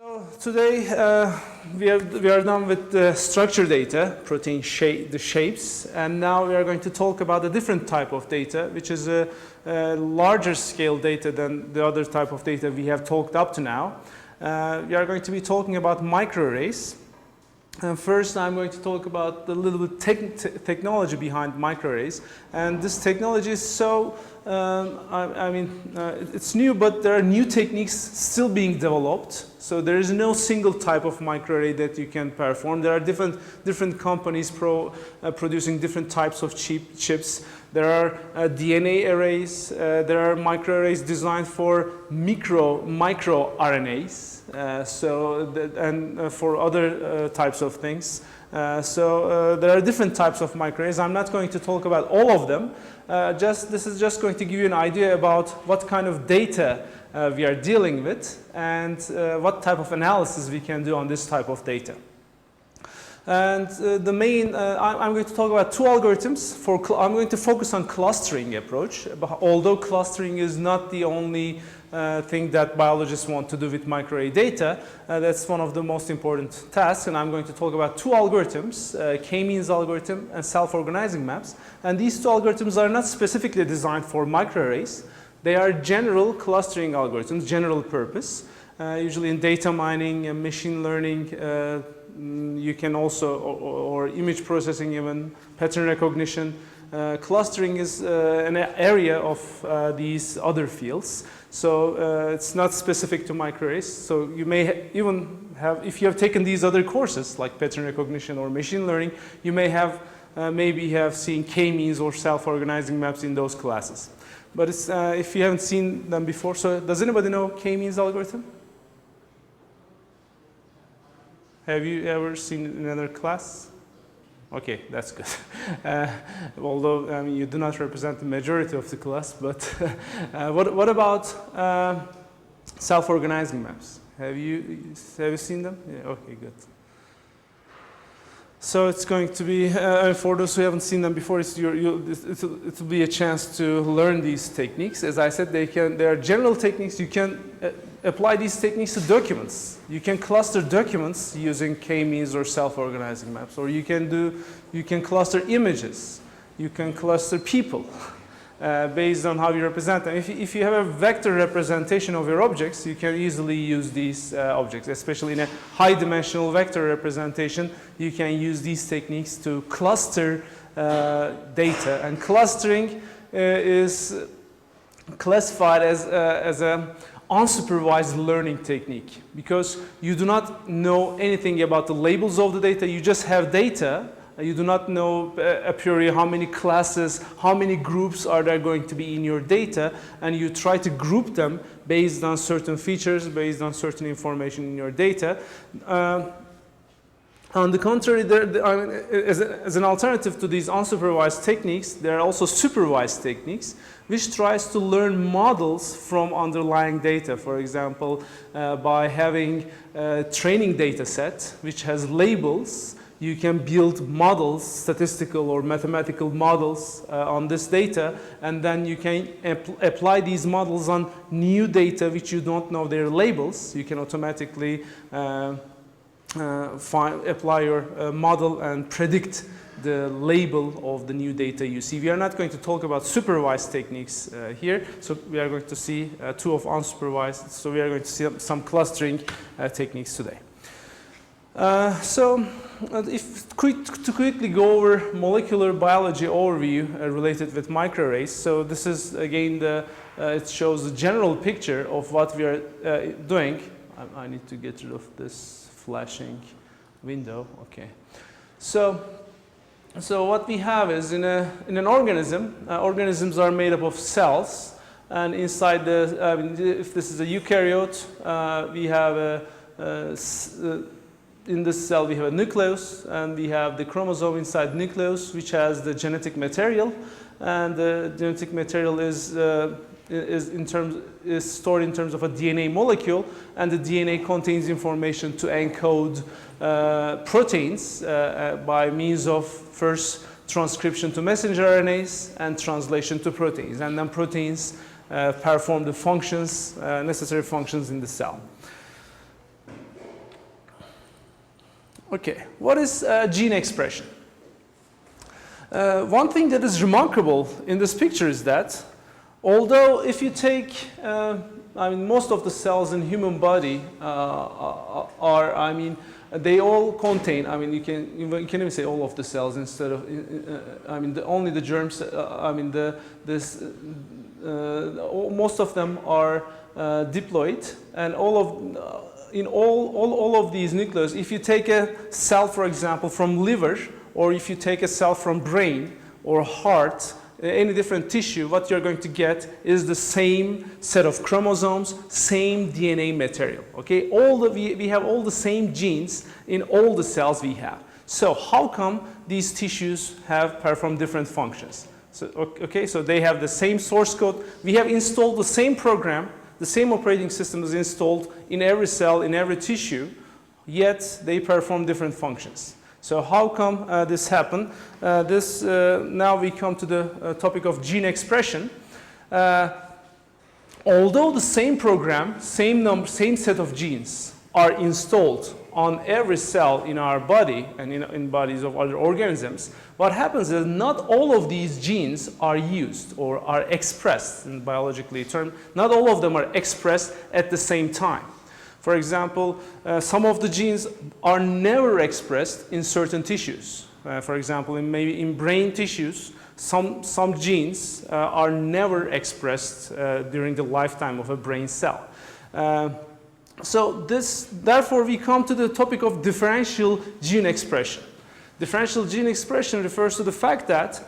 So today we are done with the structure data, protein the shapes, and now we are going to talk about a different type of data, which is a larger scale data than the other type of data we have talked up to now. We are going to be talking about microarrays. And first, I'm going to talk about the little bit technology behind microarrays. And this technology is so, it's new, but there are new techniques still being developed. So there is no single type of microarray that you can perform. There are different companies producing different types of chips. There are DNA arrays. There are microarrays designed for microRNAs. And for other types of things. There are different types of microarrays. I'm not going to talk about all of them. This is just going to give you an idea about what kind of data we are dealing with and what type of analysis we can do on this type of data. And I'm going to talk about two algorithms. I'm going to focus on clustering approach, although clustering is not the only thing that biologists want to do with microarray data. That's one of the most important tasks, and I'm going to talk about two algorithms, k-means algorithm and self-organizing maps. And these two algorithms are not specifically designed for microarrays. They are general clustering algorithms, general purpose. Usually in data mining and machine learning, you can also, or image processing even, pattern recognition. Clustering is an area of these other fields. So it's not specific to microarrays. So you may even have, if you have taken these other courses like pattern recognition or machine learning, you may have maybe have seen k-means or self-organizing maps in those classes. But it's, if you haven't seen them before, so does anybody know k-means algorithm? Have you ever seen it in another class? Okay, that's good. Although you do not represent the majority of the class, but what about self-organizing maps? Have you seen them? Yeah, okay, good. So it's going to be, for those who haven't seen them before, it will be a chance to learn these techniques. As I said, they are general techniques. You can apply these techniques to documents. You can cluster documents using k-means or self-organizing maps, or you can cluster images. You can cluster people based on how you represent them. If you have a vector representation of your objects, you can easily use these objects, especially in a high-dimensional vector representation. You can use these techniques to cluster data, and clustering is classified as a unsupervised learning technique, because you do not know anything about the labels of the data. You just have data. You do not know a priori how many classes, how many groups are there going to be in your data, and you try to group them based on certain features, based on certain information in your data. On the contrary, as an alternative to these unsupervised techniques, there are also supervised techniques, which tries to learn models from underlying data. For example, by having a training data set which has labels, you can build models, statistical or mathematical models on this data, and then you can apply these models on new data which you don't know their labels. You can automatically apply your model and predict the label of the new data you see. We are not going to talk about supervised techniques here, so we are going to see two of unsupervised. So we are going to see some clustering techniques today. To quickly go over molecular biology overview related with microarrays. So this is again it shows the general picture of what we are doing. I need to get rid of this flashing window. Okay. So what we have is in an organism. Organisms are made up of cells, and inside if this is a eukaryote, we have in this cell we have a nucleus, and we have the chromosome inside the nucleus, which has the genetic material, and the genetic material is stored in terms of a DNA molecule, and the DNA contains information to encode proteins by means of first transcription to messenger RNAs and translation to proteins, and then proteins perform the functions, necessary functions in the cell. Okay, what is gene expression? One thing that is remarkable in this picture is that although if you take, I mean, most of the cells in human body are, I mean, they all contain, I mean, you can even say all of the cells instead of, I mean, only the germs, I mean, most of them are diploid, and in all of these nucleus, if you take a cell, for example, from liver, or if you take a cell from brain or heart, any different tissue, what you're going to get is the same set of chromosomes, same DNA material. Okay, we have all the same genes in all the cells we have. So how come these tissues have performed different functions? So, okay, so they have the same source code. We have installed the same program, the same operating system is installed in every cell, in every tissue, yet they perform different functions. So how come this happened? Now we come to the topic of gene expression. Although the same program, same set of genes are installed on every cell in our body and in bodies of other organisms, what happens is not all of these genes are used or are expressed in biologically term. Not all of them are expressed at the same time. For example, some of the genes are never expressed in certain tissues. For example, maybe in brain tissues, some genes are never expressed during the lifetime of a brain cell. Therefore, we come to the topic of differential gene expression. Differential gene expression refers to the fact that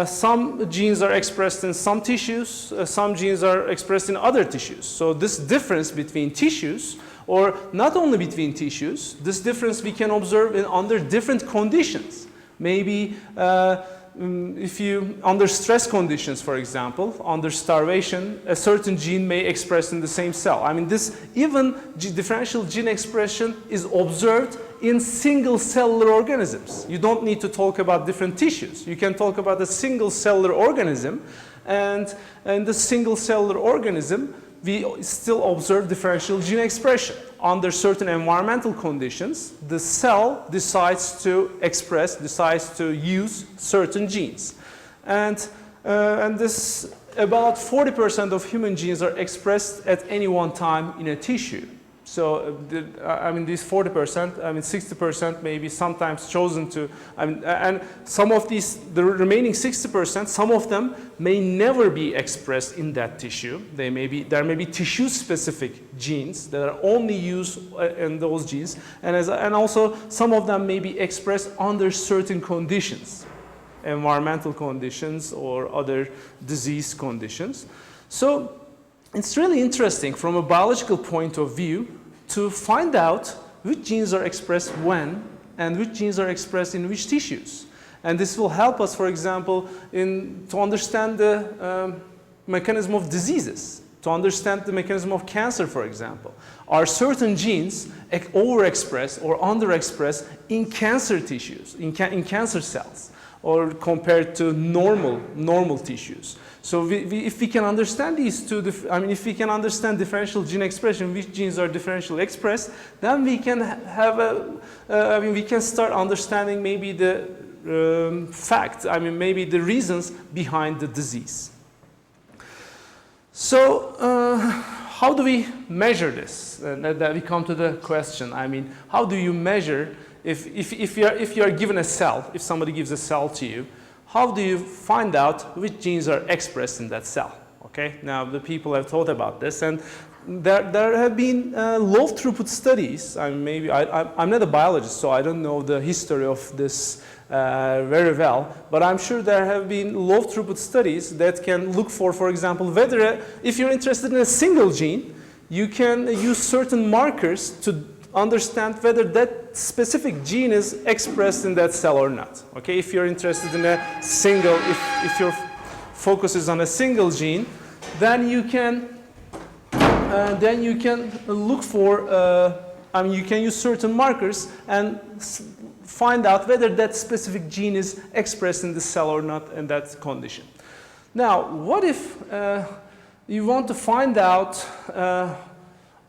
some genes are expressed in some tissues, some genes are expressed in other tissues. So this difference between tissues, or not only between tissues, this difference we can observe under different conditions. Maybe if you, under stress conditions, for example, under starvation, a certain gene may express in the same cell. I mean, differential gene expression is observed in single cellular organisms. You don't need to talk about different tissues. You can talk about a single cellular organism, and in the single cellular organism, we still observe differential gene expression. Under certain environmental conditions, the cell decides to use certain genes. And this, about 40% of human genes are expressed at any one time in a tissue. So, I mean, these 40%, I mean, 60% may be sometimes chosen to, and some of these, the remaining 60%, some of them may never be expressed in that tissue. There may be tissue-specific genes that are only used in those genes, and also some of them may be expressed under certain conditions, environmental conditions or other disease conditions. So, it's really interesting from a biological point of view to find out which genes are expressed when and which genes are expressed in which tissues. And this will help us, for example, to understand the mechanism of diseases, to understand the mechanism of cancer, for example. Are certain genes overexpressed or underexpressed in cancer tissues, in cancer cells, or compared to normal tissues? So if we can understand these two, if we can understand differential gene expression, which genes are differentially expressed, then we can have we can start understanding maybe the maybe the reasons behind the disease. So how do we measure this? That we come to the question. I mean, how do you measure if you are given a cell? If somebody gives a cell to you, how do you find out which genes are expressed in that cell? Okay, now the people have thought about this, and there have been low throughput studies. I'm not a biologist, so I don't know the history of this very well, but I'm sure there have been low throughput studies that can look for example, whether if you're interested in a single gene, you can use certain markers to understand whether that specific gene is expressed in that cell or not. Okay, if you're interested in a single, if your focus is on a single gene, then you can look for, you can use certain markers and find out whether that specific gene is expressed in the cell or not in that condition. Now, what if you want to find out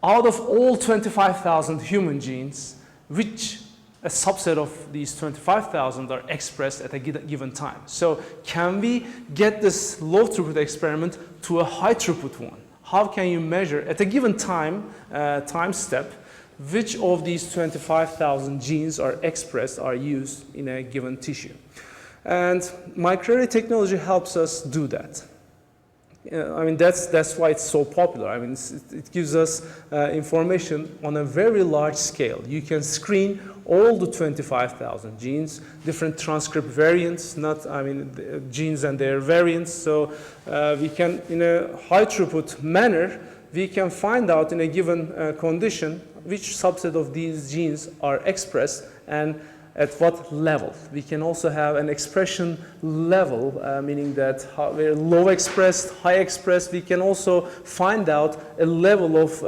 out of all 25,000 human genes, which a subset of these 25,000 are expressed at a given time. So can we get this low throughput experiment to a high throughput one? How can you measure at a given time step which of these 25,000 genes are expressed, are used in a given tissue? And microarray technology helps us do that. I mean, that's why it's so popular. I mean, it gives us information on a very large scale. You can screen all the 25,000 genes, different transcript variants, genes and their variants. So we can, in a high throughput manner, we can find out in a given condition which subset of these genes are expressed and at what level. We can also have an expression level, meaning that we're low expressed, high expressed. We can also find out a level of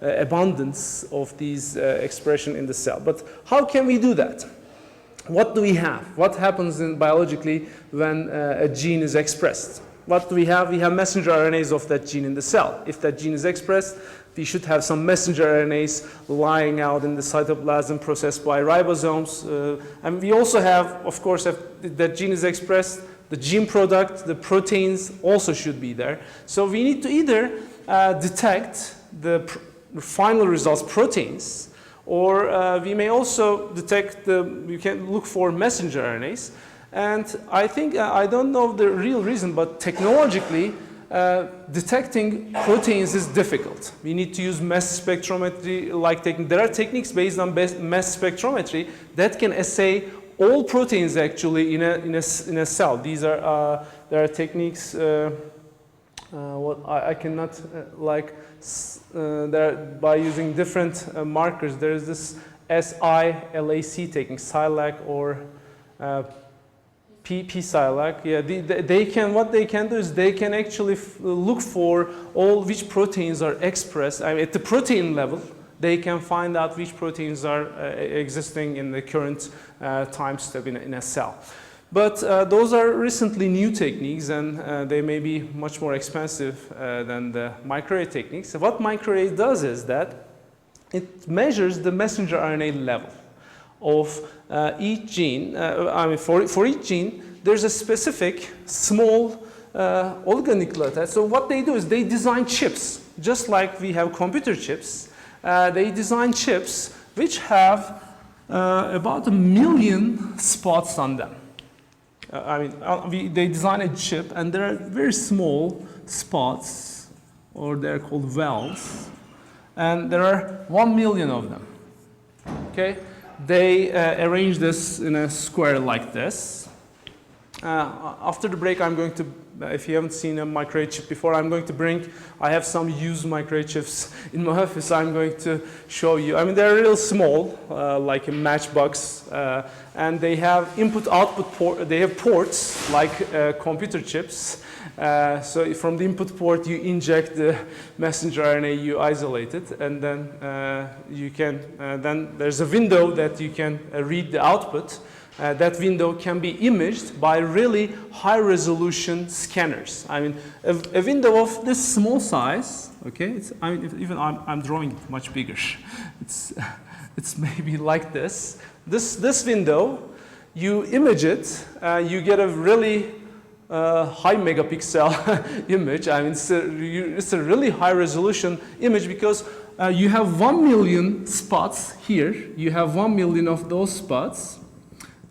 abundance of these expression in the cell. But how can we do that? What do we have? What happens biologically when a gene is expressed? What do we have? We have messenger RNAs of that gene in the cell. If that gene is expressed, we should have some messenger RNAs lying out in the cytoplasm processed by ribosomes. And we also have, of course, if that gene is expressed, the gene product, the proteins also should be there. So we need to either detect the final results, proteins, or we may also detect we can look for messenger RNAs. And I think, I don't know the real reason, but technologically, detecting proteins is difficult. We need to use mass spectrometry-like technique. There are techniques based on mass spectrometry that can assay all proteins actually in a cell. These are there are techniques. What I cannot by using different markers. There is this SILAC technique, SILAC or P-SILAC, yeah, what they can do is they can actually look for all which proteins are expressed. I mean, at the protein level, they can find out which proteins are existing in the current time step in a cell. But those are recently new techniques, and they may be much more expensive than the microarray techniques. So what microarray does is that it measures the messenger RNA level of each gene. For each gene, there's a specific small oligonucleotide. So what they do is they design chips, just like we have computer chips. They design chips which have about 1 million spots on them. They design a chip, and there are very small spots, or they're called valves, and there are 1 million of them. Okay. They arrange this in a square like this. After the break, I'm going to, if you haven't seen a microarray chip before, I have some used microarray chips in my office. I'm going to show you. I mean, they're real small, like a matchbox, and they have input-output port. They have ports like computer chips. So from the input port, you inject the messenger RNA, you isolate it, and then then there's a window that you can read the output. That window can be imaged by really high-resolution scanners. I mean, a window of this small size, okay? I'm drawing it much bigger. It's maybe like this. This window, you image it, you get a really high megapixel image. I mean, it's a really high-resolution image because you have 1 million spots here. You have 1 million of those spots.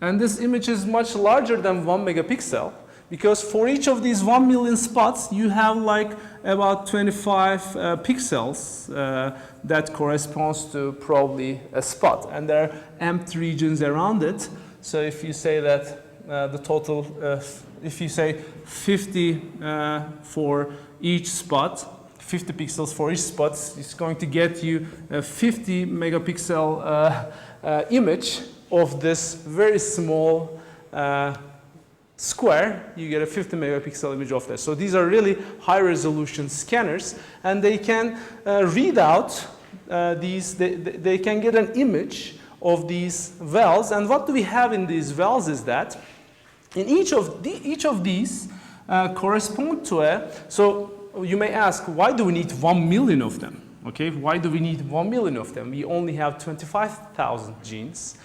And this image is much larger than 1 megapixel because for each of these 1 million spots, you have like about 25 pixels that corresponds to probably a spot. And there are empty regions around it. So if you say that the total, if you say 50 for each spot, 50 pixels for each spot, it's going to get you a 50 megapixel image of this very small square. You get a 50 megapixel image of that. So these are really high resolution scanners, and they can read out they can get an image of these valves. And what do we have in these valves is that in each of these correspond to so you may ask, why do we need 1 million of them? Okay, why do we need 1 million of them? We only have 25,000 genes.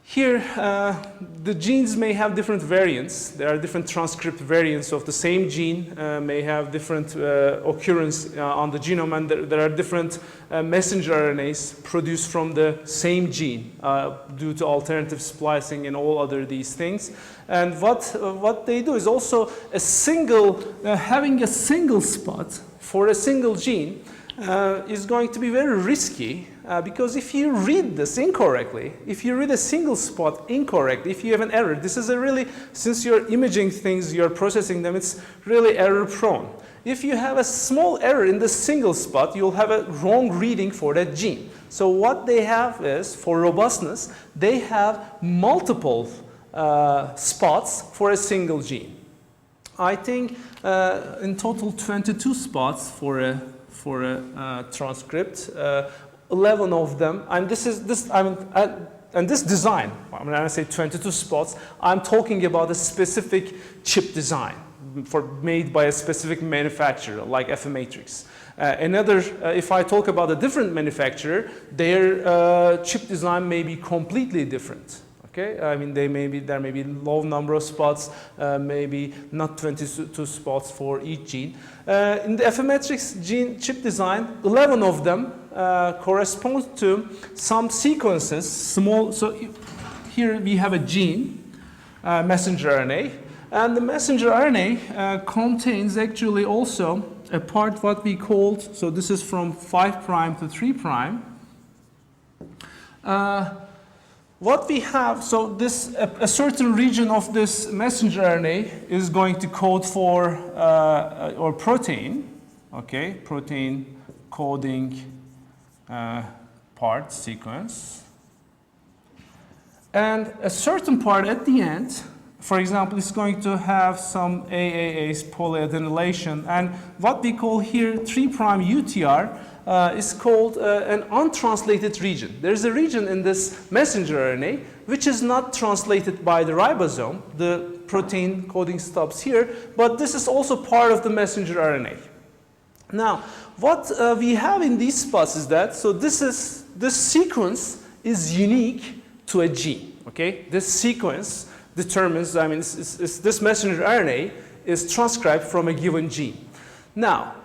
Here, the genes may have different variants. There are different transcript variants of the same gene, may have different occurrence on the genome, and there are different messenger RNAs produced from the same gene due to alternative splicing and all other these things. And what they do is also a single, having a single spot for a single gene is going to be very risky because if you read this incorrectly, if you read a single spot incorrect, if you have an error, this is a really, since you're imaging things, you're processing them, it's really error prone. If you have a small error in the single spot, you'll have a wrong reading for that gene. So what they have is, for robustness, they have multiple spots for a single gene. I think in total 22 spots for a transcript, 11 of them, and this design, when I say 22 spots, I'm talking about a specific chip design made by a specific manufacturer like Affymatrix. If I talk about a different manufacturer, their chip design may be completely different. Okay, I mean there may be low number of spots, maybe not 22 spots for each gene. In the Affymatrix gene chip design, 11 of them correspond to some sequences, small. So here we have a gene, messenger RNA, and the messenger RNA contains actually also a part what we called. So this is from 5' to 3'. What we have, so this a certain region of this messenger RNA is going to code for or protein, okay, protein coding part sequence, and a certain part at the end, for example, is going to have some AAAs, polyadenylation, and what we call here 3' UTR. Is called an untranslated region. There's a region in this messenger RNA which is not translated by the ribosome. The protein coding stops here, but this is also part of the messenger RNA. Now, what we have in these spots is that, so this sequence is unique to a gene, okay? This sequence determines, I mean, this messenger RNA is transcribed from a given gene. Now,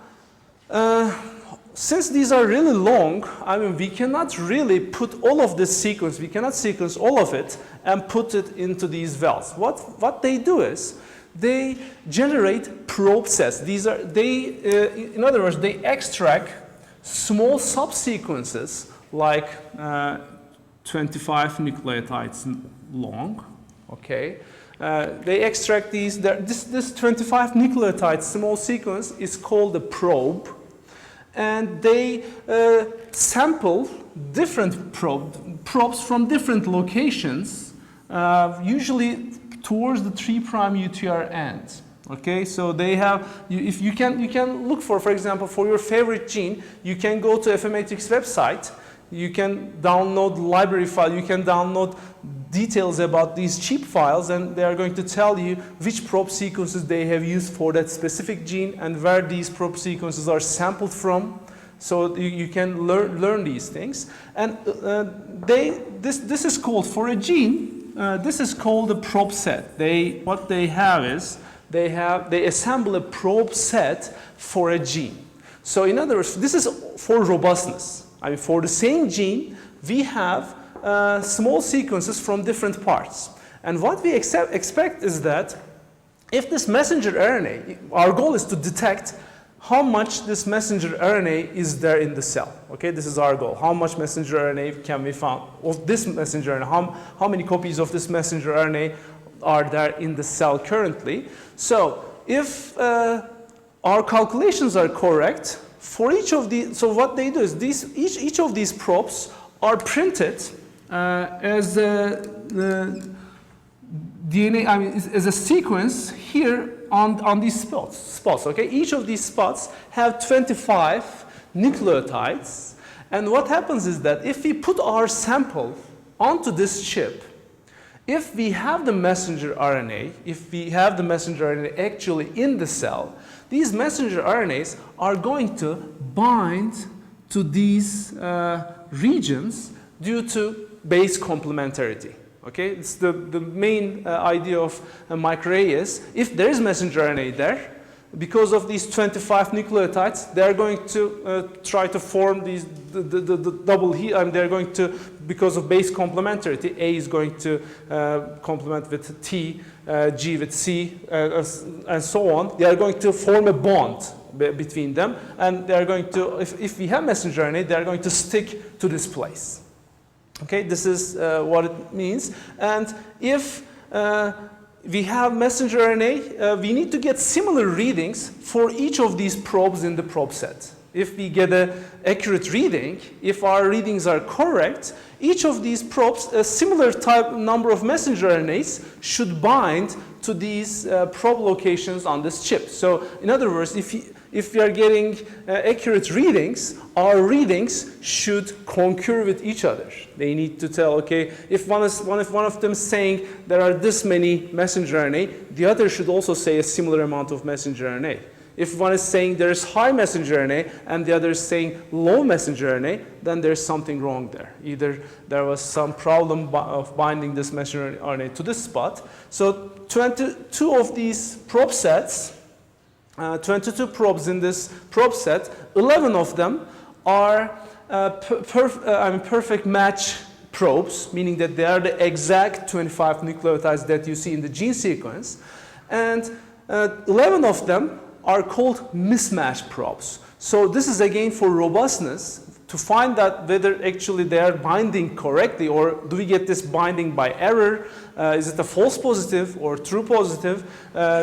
since these are really long, I mean, we cannot really put all of this sequence, we cannot sequence all of it and put it into these valves. What they do is, they generate probe sets. These are, in other words, they extract small subsequences like 25 nucleotides long, okay? They extract these, this 25 nucleotides small sequence is called a probe. And they sample different probes from different locations, usually towards the 3' UTR end. Okay, so they have, if you can look for example, for your favorite gene, you can go to Affymatrix website, you can download the library file, you can download details about these cheap files, and they are going to tell you which probe sequences they have used for that specific gene and where these probe sequences are sampled from. So you can learn these things. And this is called, for a gene, this is called a probe set. What they have is, they assemble a probe set for a gene. So in other words, this is for robustness. I mean, for the same gene, we have small sequences from different parts. And what we expect is that if this messenger RNA, our goal is to detect how much this messenger RNA is there in the cell. Okay, this is our goal. How much messenger RNA can we find of this messenger RNA? How many copies of this messenger RNA are there in the cell currently? So if our calculations are correct, for each of these, so what they do is each of these probes are printed as a DNA, I mean, as a sequence here on these spots. Okay, each of these spots have 25 nucleotides, and what happens is that if we put our sample onto this chip, if we have the messenger RNA, actually in the cell, these messenger RNAs are going to bind to these regions due to base complementarity. Okay, it's the main idea of a microarray is if there is messenger RNA there, because of these 25 nucleotides, they are going to try to form these the double helix. They're going to, because of base complementarity, A is going to complement with T, G with C, and so on. They are going to form a bond between them, and they are going to, if we have messenger RNA, they are going to stick to this place. Okay, this is what it means. And if we have messenger RNA, we need to get similar readings for each of these probes in the probe set. If we get an accurate reading, if our readings are correct, each of these probes, a similar type number of messenger RNAs should bind to these probe locations on this chip. So in other words, if we are getting accurate readings, our readings should concur with each other. They need to tell, okay, if one of them is saying there are this many messenger RNA, the other should also say a similar amount of messenger RNA. If one is saying there is high messenger RNA and the other is saying low messenger RNA, then there's something wrong there. Either there was some problem of binding this messenger RNA to this spot. So 22 of these probe sets, 22 probes in this probe set, 11 of them are perfect match probes, meaning that they are the exact 25 nucleotides that you see in the gene sequence. And 11 of them are called mismatch probes. So this is again for robustness, to find out whether actually they are binding correctly, or do we get this binding by error? Is it a false positive or true positive?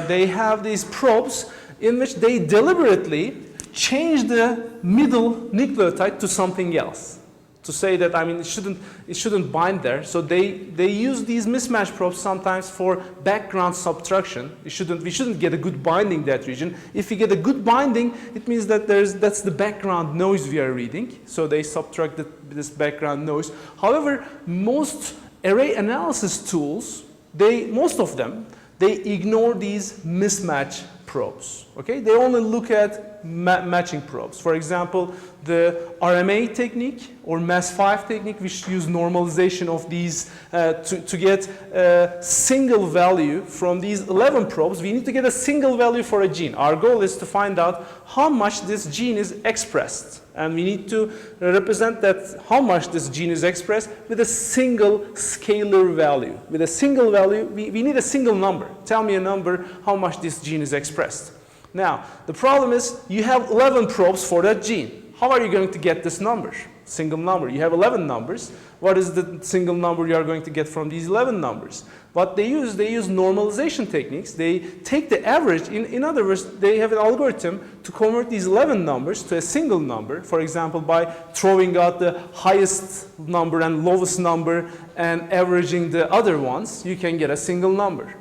They have these probes in which they deliberately change the middle nucleotide to something else, to say that, I mean, it shouldn't bind there. So they use these mismatch probes sometimes for background subtraction. We shouldn't get a good binding in that region. If we get a good binding, it means that that's the background noise we are reading. So they subtract this background noise. However, most array analysis tools, most of them, they ignore these mismatch probes. Okay, they only look at matching probes. For example, the RMA technique or Mass5 technique, which use normalization of these to get a single value from these 11 probes. We need to get a single value for a gene. Our goal is to find out how much this gene is expressed. And we need to represent that how much this gene is expressed with a single scalar value. With a single value, we need a single number. Tell me a number how much this gene is expressed. Now, the problem is you have 11 probes for that gene. How are you going to get this number? Single number. You have 11 numbers. What is the single number you are going to get from these 11 numbers? What they use normalization techniques. They take the average. In other words, they have an algorithm to convert these 11 numbers to a single number. For example, by throwing out the highest number and lowest number and averaging the other ones, you can get a single number.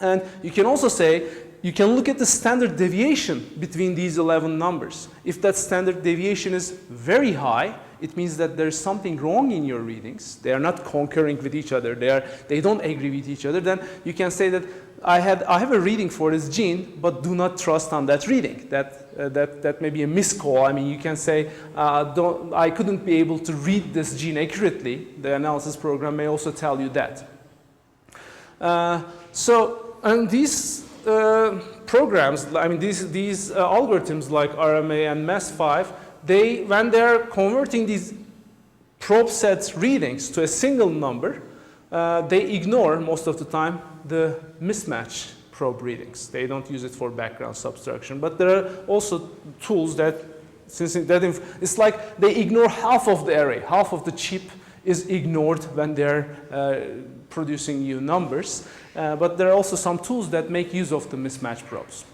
And you can also say, you can look at the standard deviation between these 11 numbers. If that standard deviation is very high, it means that there's something wrong in your readings. They are not concurring with each other. They don't agree with each other. Then you can say that I have a reading for this gene, but do not trust on that reading. That may be a miscall. I mean, you can say, I couldn't be able to read this gene accurately. The analysis program may also tell you that. And these programs, I mean, these algorithms like RMA and Mass5, when they're converting these probe sets readings to a single number, they ignore most of the time the mismatch probe readings. They don't use it for background subtraction. But there are also tools that, it's like they ignore half of the array, half of the chip is ignored when they're producing new numbers. But there are also some tools that make use of the mismatch probes.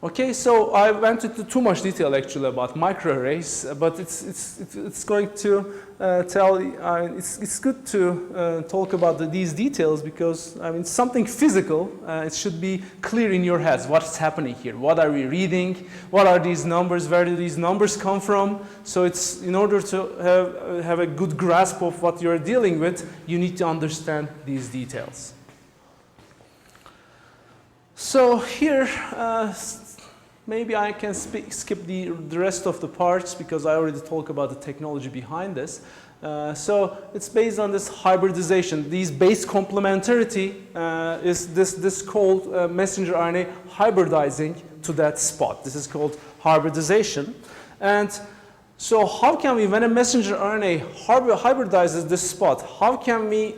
Okay, so I went into too much detail actually about microarrays, but it's going to it's good to talk about these details because I mean it's something physical. It should be clear in your heads what's happening here. What are we reading? What are these numbers? Where do these numbers come from? So it's in order to have a good grasp of what you're dealing with, you need to understand these details. So here. Maybe I can skip the rest of the parts because I already talked about the technology behind this. So it's based on this hybridization. These base complementarity is this called messenger RNA hybridizing to that spot. This is called hybridization. And so how can we, when a messenger RNA hybridizes this spot, how can we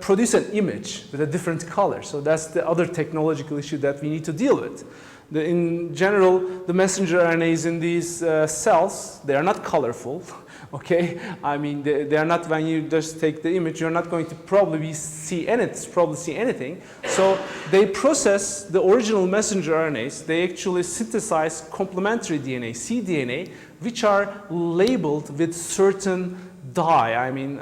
produce an image with a different color? So that's the other technological issue that we need to deal with. In general, the messenger RNAs in these cells, they are not colorful, okay? I mean, they are not, when you just take the image, you're not going to probably see anything. So they process the original messenger RNAs. They actually synthesize complementary DNA, cDNA, which are labeled with certain dye. I mean,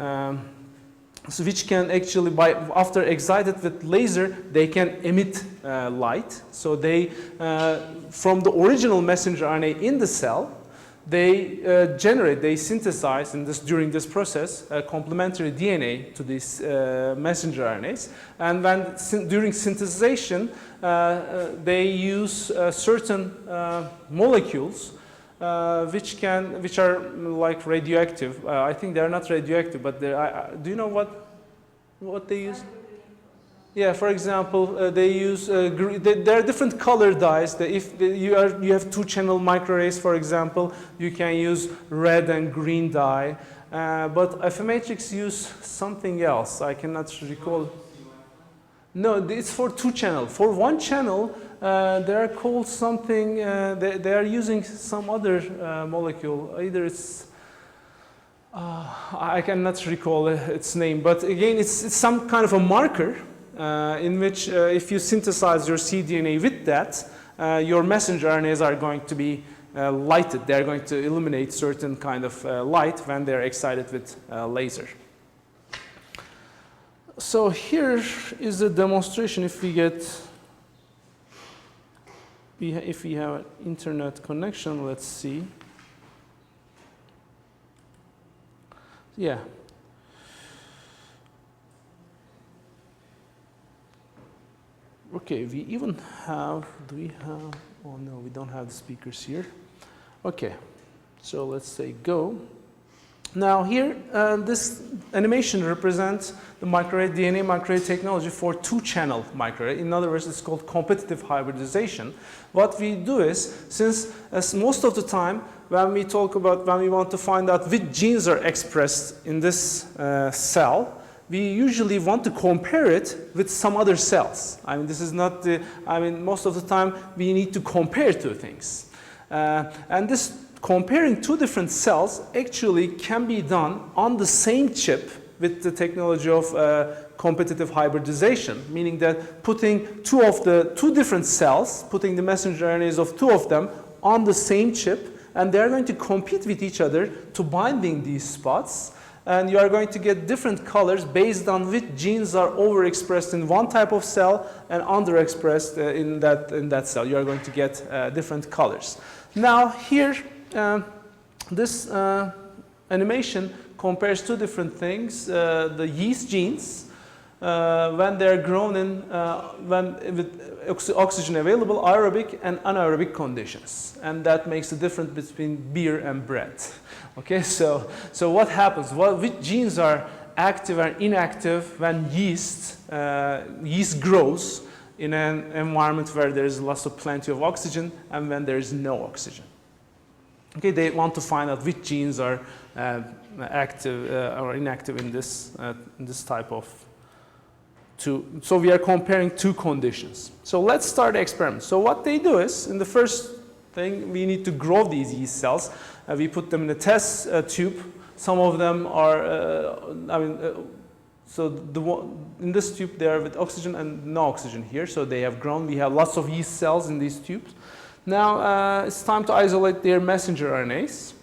so which can actually, after excited with laser, they can emit light. So they, from the original messenger RNA in the cell, they they synthesize during this process complementary DNA to these messenger RNAs. And when during synthesization, they use certain molecules which are like radioactive. I think they are not radioactive, but do you know what they use? Yeah, for example, they use there are different color dyes. If you have two-channel microarrays, for example, you can use red and green dye. But Affymetrix use something else. I cannot recall. No, it's for two-channel. For one channel, they are called something. They are using some other molecule. Either it's I cannot recall its name, but again, it's some kind of a marker in which if you synthesize your cDNA with that, your messenger RNAs are going to be lighted. They're going to illuminate certain kind of light when they're excited with laser. So here is a demonstration. If we have an internet connection, let's see. Yeah. Okay, we even have, do we have, oh no, we don't have the speakers here. Okay, so let's say go. Now here, this animation represents the microarray DNA microarray technology for two-channel microarray. In other words, it's called competitive hybridization. What we do is, since as most of the time, when we want to find out which genes are expressed in this cell, we usually want to compare it with some other cells. I mean, this is not the, most of the time we need to compare two things. And this comparing two different cells actually can be done on the same chip with the technology of competitive hybridization, meaning that putting two different cells, putting the messenger RNAs of two of them on the same chip, and they're going to compete with each other to binding these spots. And you are going to get different colors based on which genes are overexpressed in one type of cell and underexpressed in that cell. You are going to get different colors. Now here, this animation compares two different things. The yeast genes, when they're grown in, with oxygen available, aerobic and anaerobic conditions. And that makes the difference between beer and bread. Okay, so what happens? Which genes are active and inactive when yeast grows in an environment where there is lots of plenty of oxygen and when there is no oxygen? Okay, they want to find out which genes are active or inactive in this type of two. So we are comparing two conditions. So let's start the experiment. So what they do is, in the first thing, we need to grow these yeast cells. We put them in a test tube. Some of them are, in this tube they are with oxygen and no oxygen here. So they have grown. We have lots of yeast cells in these tubes. Now it's time to isolate their messenger RNAs.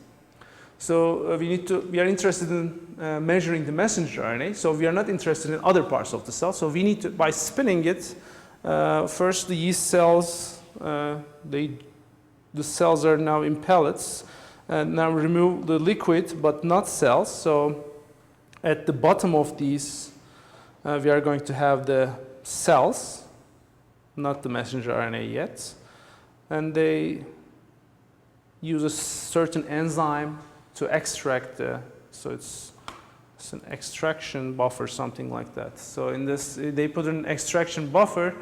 So we are interested in measuring the messenger RNA. So we are not interested in other parts of the cell. So we need to, by spinning it, first the yeast cells, the cells are now in pellets. And now remove the liquid, but not cells. So at the bottom of these, we are going to have the cells, not the messenger RNA yet. And they use a certain enzyme to extract the, so it's an extraction buffer, something like that. So in this, they put an extraction buffer,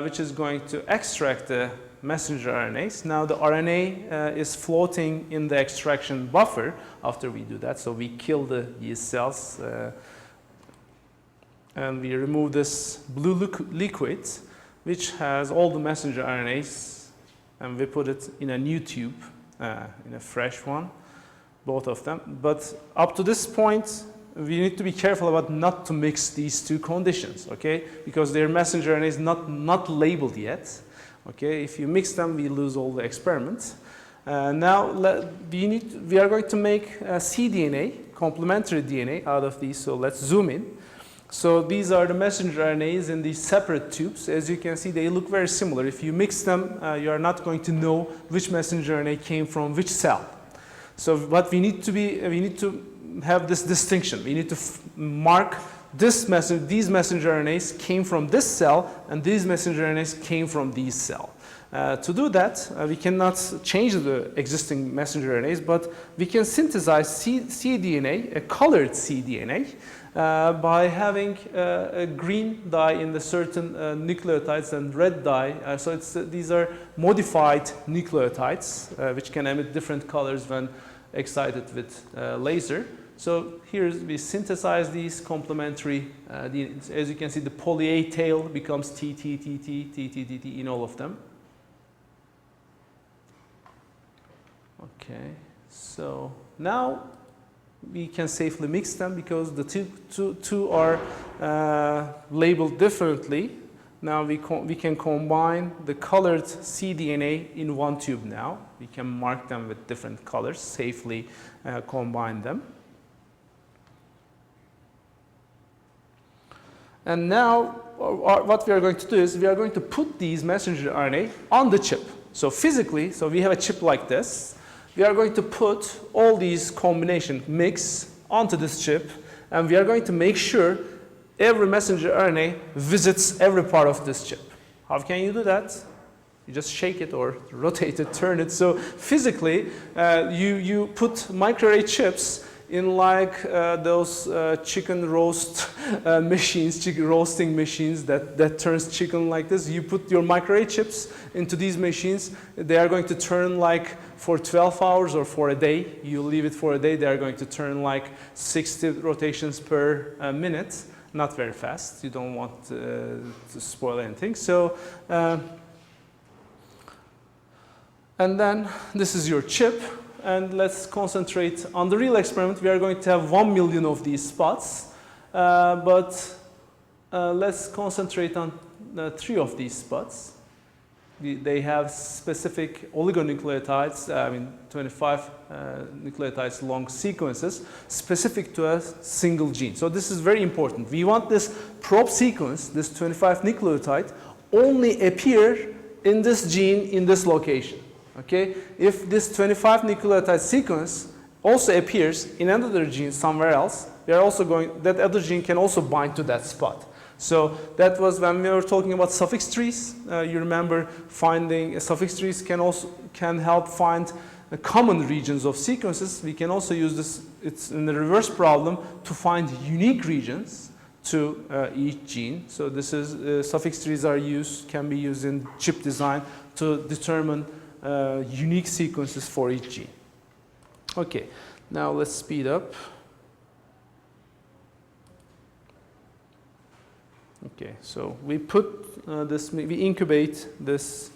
which is going to extract the messenger RNAs. Now the RNA is floating in the extraction buffer after we do that. So we kill the yeast cells and we remove this blue liquid, which has all the messenger RNAs, and we put it in a new tube, in a fresh one, both of them. But up to this point, we need to be careful about not to mix these two conditions, okay? Because their messenger RNA is not labeled yet, okay? If you mix them, we lose all the experiments. Now we are going to make cDNA, complementary DNA out of these. So let's zoom in. So these are the messenger RNAs in these separate tubes. As you can see, they look very similar. If you mix them, you are not going to know which messenger RNA came from which cell. So what we need to have this distinction. We need to mark these messenger RNAs came from this cell, and these messenger RNAs came from these cells. To do that, we cannot change the existing messenger RNAs, but we can synthesize cDNA, a colored cDNA, by having a green dye in the certain nucleotides and red dye. So these are modified nucleotides, which can emit different colors when excited with laser. So here we synthesize these complementary DNAs. As you can see, the poly A tail becomes T, T, T, T, T, T, T, T in all of them. Okay, so now we can safely mix them because the two are labeled differently. Now we can combine the colored cDNA in one tube now. We can mark them with different colors, safely combine them. And now what we are going to do is we are going to put these messenger RNA on the chip. So physically, so we have a chip like this. We are going to put all these combination mix onto this chip, and we are going to make sure every messenger RNA visits every part of this chip. How can you do that? You just shake it or rotate it, turn it. So physically, you put microarray chips in like those chicken roast machines, chicken roasting machines that turns chicken like this. You put your microarray chips into these machines. They are going to turn like for 12 hours or for a day. You leave it for a day, they are going to turn like 60 rotations per minute. Not very fast. You don't want to spoil anything. So, and then this is your chip. And let's concentrate on the real experiment. We are going to have 1 million of these spots. But let's concentrate on 3 of these spots. They have specific oligonucleotides, 25 nucleotides long sequences specific to a single gene. So this is very important. We want this probe sequence, this 25 nucleotide, only appear in this gene in this location. Okay? If this 25 nucleotide sequence also appears in another gene somewhere else, we are also that other gene can also bind to that spot. So that was when we were talking about suffix trees. You remember finding suffix trees can help find the common regions of sequences. We can also use this, it's in the reverse problem, to find unique regions to each gene. So this is suffix trees can be used in chip design to determine unique sequences for each gene. Okay, now let's speed up. Okay, so we put we incubate this.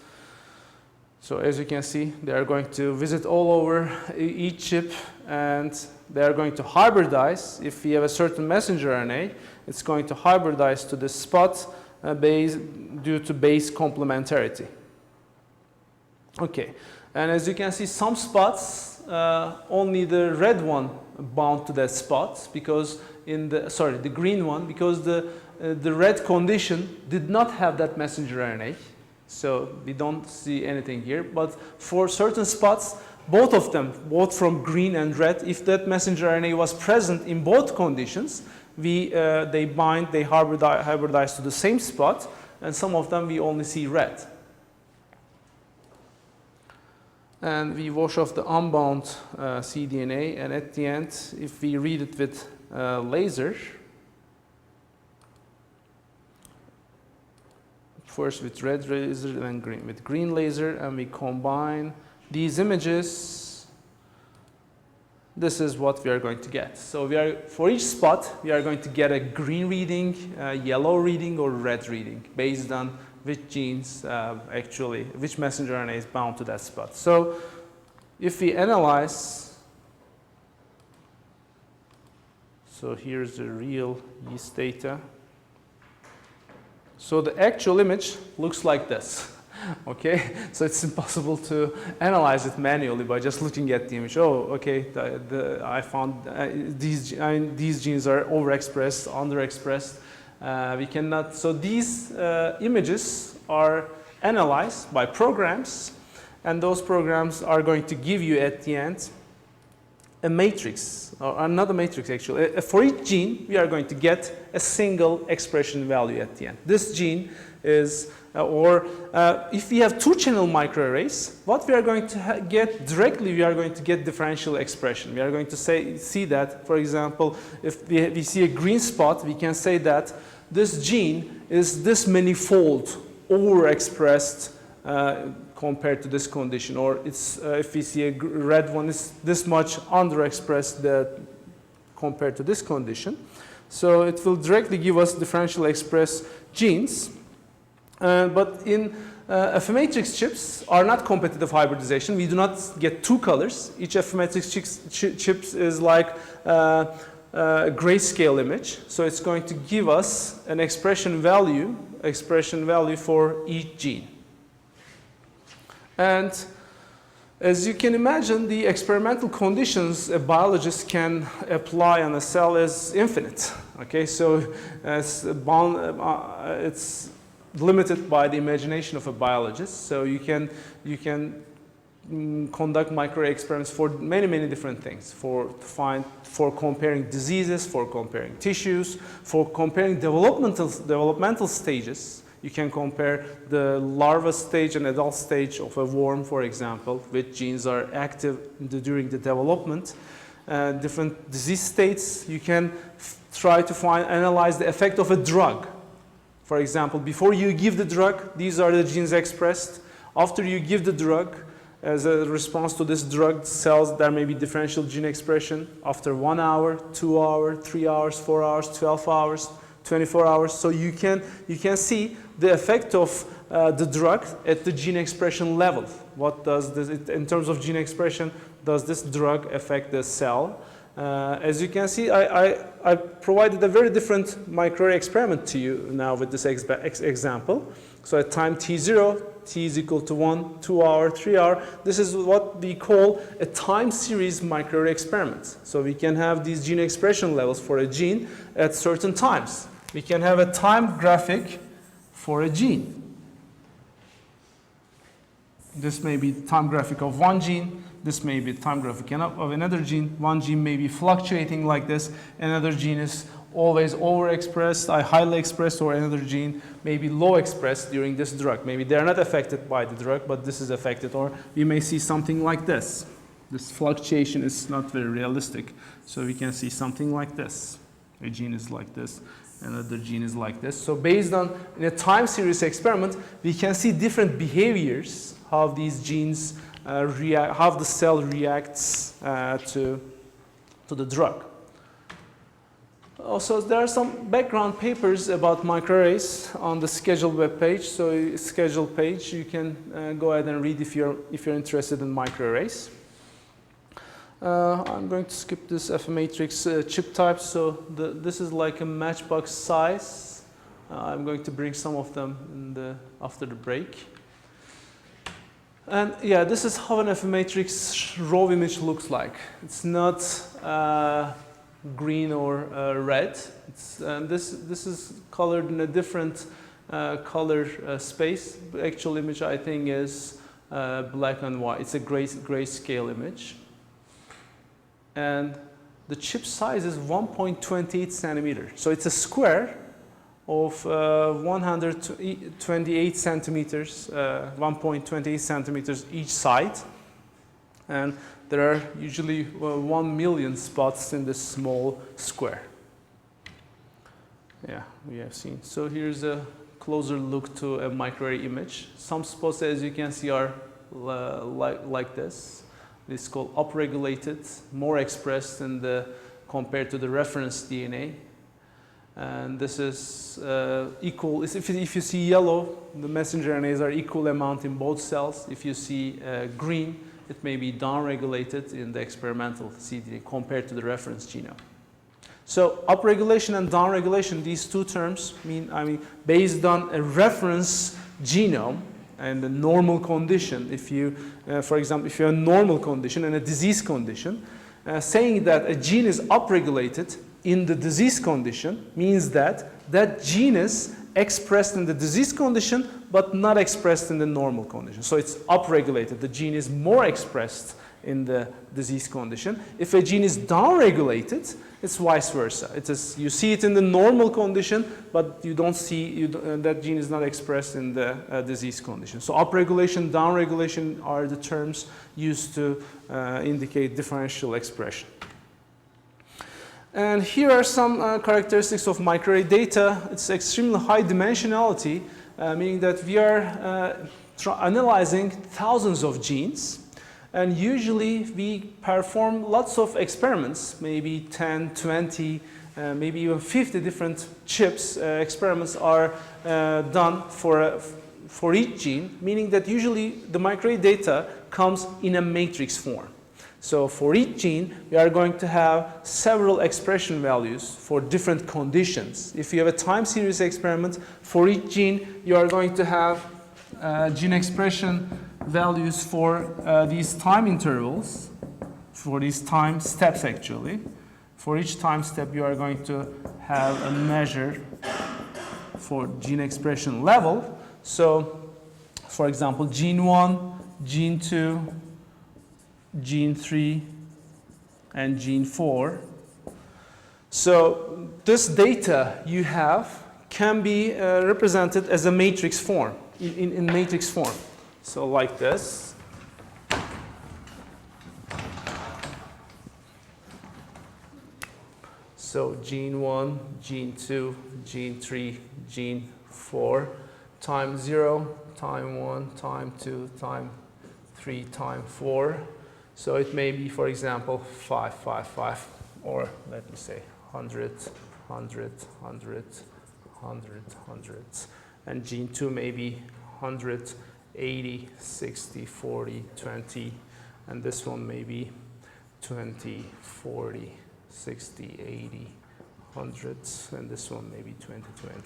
So as you can see, they are going to visit all over each chip, and they are going to hybridize. If we have a certain messenger RNA, it's going to hybridize to the spot due to base complementarity. Okay, and as you can see, some spots, only the red one bound to that spot, because in the, sorry, the green one, because the red condition did not have that messenger RNA. So we don't see anything here, but for certain spots, both of them, both from green and red, if that messenger RNA was present in both conditions, they bind, they hybridize to the same spot, and some of them we only see red. And we wash off the unbound cDNA, and at the end, if we read it with laser, first with red laser, then green with green laser, and we combine these images, this is what we are going to get. So we are, for each spot, we are going to get a green reading, a yellow reading, or red reading, based on which genes actually, which messenger RNA is bound to that spot. So if we analyze, so here's the real yeast data. So the actual image looks like this. Okay, so it's impossible to analyze it manually by just looking at the image. Oh, okay, I found these genes are overexpressed, underexpressed. We cannot, so these images are analyzed by programs, and those programs are going to give you at the end a matrix, or another matrix actually. For each gene, we are going to get a single expression value at the end. This gene is, if we have two-channel microarrays, what we are going to get directly, we are going to get differential expression. We are going to see that, for example, if we see a green spot, we can say that this gene is this many-fold overexpressed compared to this condition, or it's if we see a red one, is this much underexpressed compared to this condition. So it will directly give us differential expressed genes. But in Affymatrix chips are not competitive hybridization. We do not get two colors. Each Affymatrix chips is like a grayscale image. So it's going to give us an expression value for each gene. And as you can imagine, the experimental conditions a biologist can apply on a cell is infinite. Okay, so it's limited by the imagination of a biologist. So you can conduct microarray experiments for many different things, for comparing diseases, for comparing tissues, for comparing developmental stages. You can compare the larva stage and adult stage of a worm, for example, which genes are active during the development. Different disease states, you can try to analyze the effect of a drug. For example, before you give the drug, these are the genes expressed. After you give the drug, as a response to this drug cells, there may be differential gene expression after 1 hour, 2 hours, 3 hours, 4 hours, 12 hours, 24 hours. So you can see the effect of the drug at the gene expression level. What does this, in terms of gene expression, does this drug affect the cell? As you can see, I provided a very different microarray experiment to you now with this example. So at time t0, t is equal to 1, 2 hour, 3 hour. This is what we call a time series microarray experiment. So we can have these gene expression levels for a gene at certain times. We can have a time graphic for a gene. This may be time graphic of one gene. This may be time graphic of another gene. One gene may be fluctuating like this. Another gene is always overexpressed, highly expressed, or another gene may be low expressed during this drug. Maybe they're not affected by the drug, but this is affected. Or we may see something like this. This fluctuation is not very realistic. So we can see something like this. A gene is like this. Another gene is like this. So based on in a time series experiment, we can see different behaviors, how these genes react, how the cell reacts to the drug. Also, there are some background papers about microarrays on the scheduled web page. So scheduled page, you can go ahead and read if you're interested in microarrays. I'm going to skip this Affymatrix chip type. So this is like a matchbox size. I'm going to bring some of them after the break. And yeah, this is how an F matrix raw image looks like. It's not green or red. This is colored in a different color space. The actual image, I think, is black and white. It's a grayscale image. And the chip size is 1.28 centimeter. So it's a square of 128 centimeters, 1.28 centimeters each side. And there are usually 1 million spots in this small square. Yeah, we have seen. So here's a closer look to a microarray image. Some spots, as you can see, are like this. This is called upregulated, more expressed in compared to the reference DNA. And this is equal. If you see yellow, the messenger RNAs are equal amount in both cells. If you see green, it may be downregulated in the experimental cDNA compared to the reference genome. So upregulation and downregulation, these two terms mean, based on a reference genome and the normal condition. If you, for example, if you have a normal condition and a disease condition, saying that a gene is upregulated in the disease condition means that that gene is expressed in the disease condition but not expressed in the normal condition. So it's upregulated. The gene is more expressed in the disease condition. If a gene is downregulated, it's vice versa. It is, you see it in the normal condition, but you don't see that gene is not expressed in the disease condition. So upregulation, downregulation are the terms used to indicate differential expression. And here are some characteristics of microarray data. It's extremely high dimensionality, meaning that we are analyzing thousands of genes. And usually we perform lots of experiments, maybe 10, 20, maybe even 50 different chips. Experiments are done for each gene, meaning that usually the microarray data comes in a matrix form. So for each gene, we are going to have several expression values for different conditions. If you have a time series experiment, for each gene, you are going to have gene expression values for these time intervals, for these time steps actually. For each time step, you are going to have a measure for gene expression level. So, for example, gene 1, gene 2, gene 3, and gene 4. So this data you have can be represented as a matrix form, in matrix form. So like this. So gene 1, gene 2, gene 3, gene 4, time 0, time 1, time 2, time 3, time 4. So it may be, for example, 5, 5, 5, or let me say 100, 100, 100, 100, 100. And gene 2 may be 100, 80, 60, 40, 20. And this one may be 20, 40, 60, 80, 100. And this one may be 20, 20,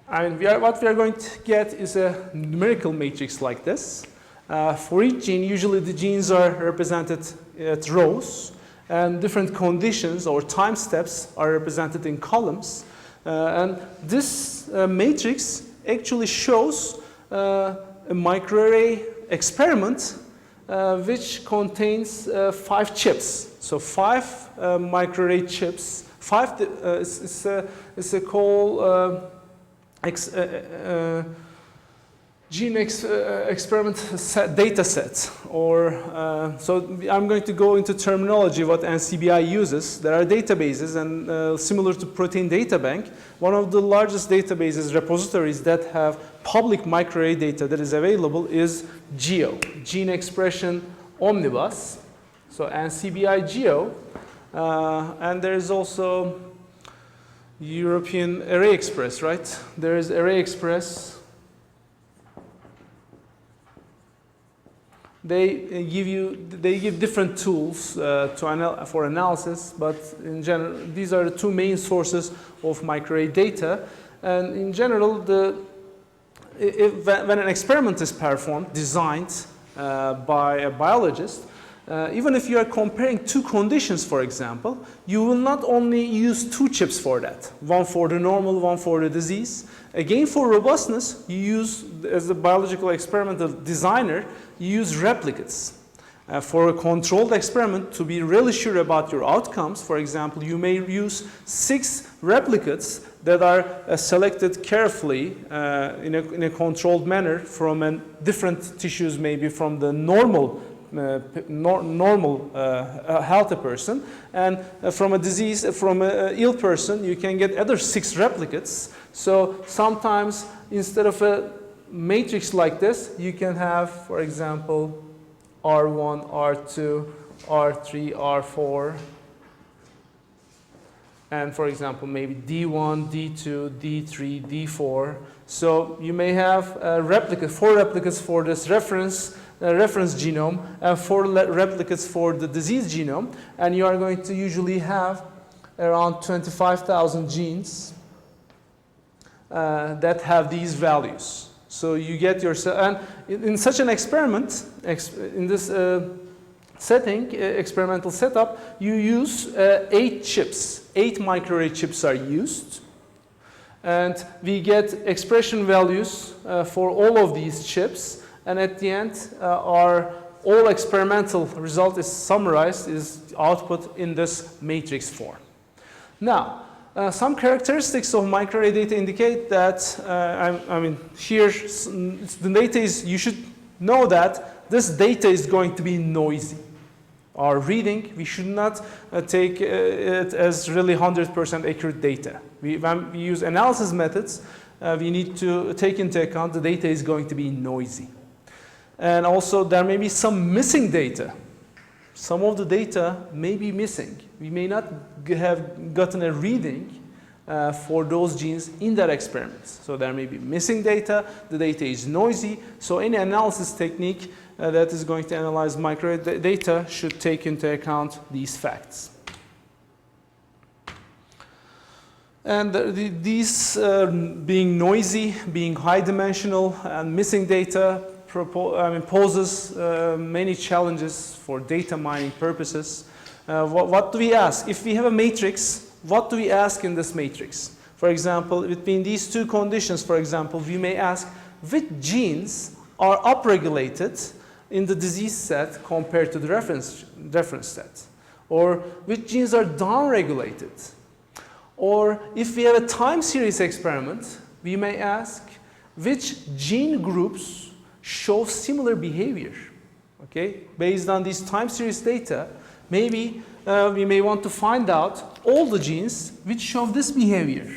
20. And what we are going to get is a numerical matrix like this. For each gene, usually the genes are represented at rows, and different conditions or time steps are represented in columns. And this matrix actually shows a microarray experiment which contains 5 chips. So 5 microarray chips. 5 is a called gene experiment data set, or so I'm going to go into terminology what NCBI uses. There are databases, and similar to Protein Data Bank, one of the largest databases repositories that have public microarray data that is available is GEO, Gene Expression Omnibus. So NCBI GEO, and there is also European Array Express, right? There is Array Express. They give different tools for analysis, but in general, these are the 2 main sources of microarray data. And in general, the when an experiment is performed, designed by a biologist, even if you are comparing two conditions, for example, you will not only use two chips for that, one for the normal, one for the disease. Again, for robustness, you use, as a biological experimental designer, you use replicates. For a controlled experiment, to be really sure about your outcomes, for example, you may use 6 replicates that are selected carefully in a controlled manner from different tissues, maybe from the normal healthy person, and from a disease, from an ill person, you can get other 6 replicates. So sometimes instead of a matrix like this, you can have, for example, R1, R2, R3, R4, and for example, maybe D1, D2, D3, D4. So you may have 4 replicates for this reference genome, and 4 replicates for the disease genome, and you are going to usually have around 25,000 genes that have these values. So you get yourself, and in such an experiment, in this setting, experimental setup, you use 8 chips. 8 microarray chips are used. And we get expression values for all of these chips. And at the end, our all experimental result is summarized, is output in this matrix form. Now, some characteristics of microarray data indicate that, I mean, here, the data is, you should know that this data is going to be noisy. Our reading, we should not take it as really 100% accurate data. When we use analysis methods, we need to take into account the data is going to be noisy. And also, there may be some missing data. Some of the data may be missing. We may not have gotten a reading for those genes in that experiment. So there may be missing data, the data is noisy, so any analysis technique that is going to analyze microarray data should take into account these facts. And these being noisy, being high dimensional, and missing data poses many challenges for data mining purposes. What do we ask? If we have a matrix, what do we ask in this matrix? For example, between these two conditions, for example, we may ask which genes are upregulated in the disease set compared to the reference set? Or which genes are downregulated? Or if we have a time series experiment, we may ask which gene groups show similar behavior. Okay? Based on these time series data, maybe we may want to find out all the genes which show this behavior.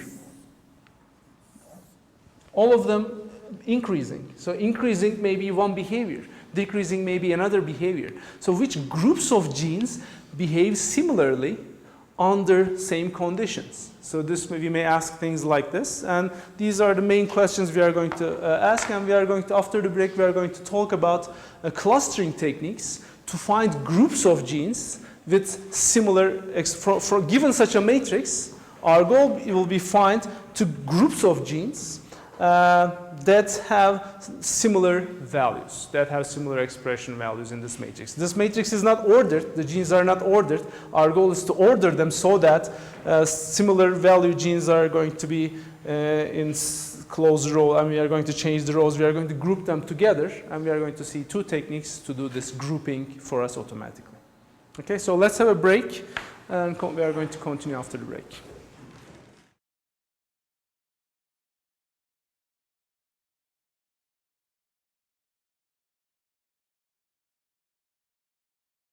All of them increasing. So increasing may be one behavior, decreasing may be another behavior. So which groups of genes behave similarly under same conditions? So this, we may ask things like this, and these are the main questions we are going to ask, and we are going to, after the break, we are going to talk about clustering techniques to find groups of genes with similar, for given such a matrix, our goal will be find two groups of genes that have similar values, that have similar expression values in this matrix. This matrix is not ordered, the genes are not ordered. Our goal is to order them so that similar value genes are going to be in closed row, and we are going to change the rows, we are going to group them together, and we are going to see two techniques to do this grouping for us automatically. Okay, so let's have a break, and we are going to continue after the break.